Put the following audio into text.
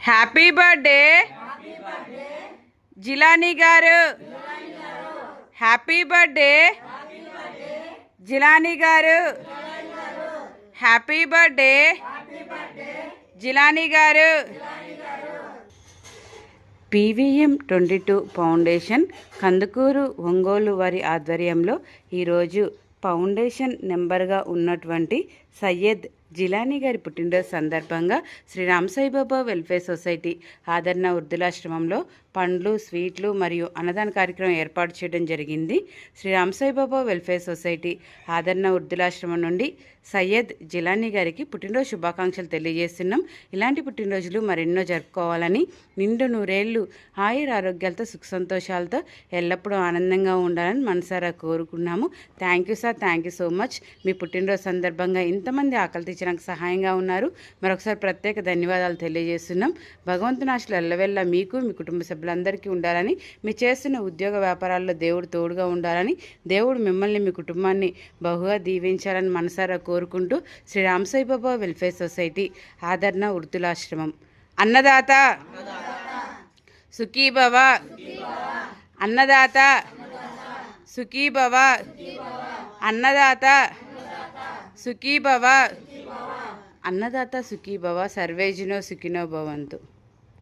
Happy birthday Jilani గారు. Happy birthday Jilani గారు. Happy birthday Jilani గారు. పీవీఎం 22 ఫౌండేషన్ కందుకూరు ఒంగోలు వారి ఆధ్వర్యంలో ఈరోజు ఫౌండేషన్ నెంబర్గా ఉన్నటువంటి సయ్యద్ జిలానీ గారి పుట్టినరోజు సందర్భంగా శ్రీ రామ్ సాయిబాబా వెల్ఫేర్ సొసైటీ ఆదరణ వృద్ధులాశ్రమంలో పండ్లు, స్వీట్లు మరియు అన్నదాన కార్యక్రమం ఏర్పాటు చేయడం జరిగింది. శ్రీ రామ్ సాయిబాబా వెల్ఫేర్ సొసైటీ ఆదరణ వృద్ధులాశ్రమం నుండి సయ్యద్ జిలానీ గారికి పుట్టినరోజు శుభాకాంక్షలు తెలియజేస్తున్నాం. ఇలాంటి పుట్టినరోజులు మరెన్నో జరుపుకోవాలని, నిండు నూరేళ్లు ఆయుర ఆరోగ్యాలతో సుఖ సంతోషాలతో ఎల్లప్పుడూ ఆనందంగా ఉండాలని మనసారా కోరుకున్నాము. Thank you sir, thank you so much. మీ పుట్టినరోజు సందర్భంగా ఇంతమంది ఆకలి తీర్చడానికి సహాయంగా ఉన్నారు. మరొకసారి ప్రత్యేక ధన్యవాదాలు తెలియజేస్తున్నాం. భగవంతుని ఆశలు ఎల్లవెల్లా మీకు, మీ కుటుంబ సభ్యులందరికీ ఉండాలని, మీ చేస్తున్న ఉద్యోగ వ్యాపారాల్లో దేవుడు తోడుగా ఉండాలని, దేవుడు మిమ్మల్ని, మీ కుటుంబాన్ని బహుగా దీవించాలని మనసారా కోరుకుంటూ శ్రీ రామ్ సాయిబాబా వెల్ఫేర్ సొసైటీ ఆదరణ వృద్ధులాశ్రమం. అన్నదాత సుఖీభవ, అన్నదాత సుఖీభవ, అన్నదాత సుఖీభవ, అన్నదాత సుఖీభవ, సర్వేజనో సుఖినో భవంతు.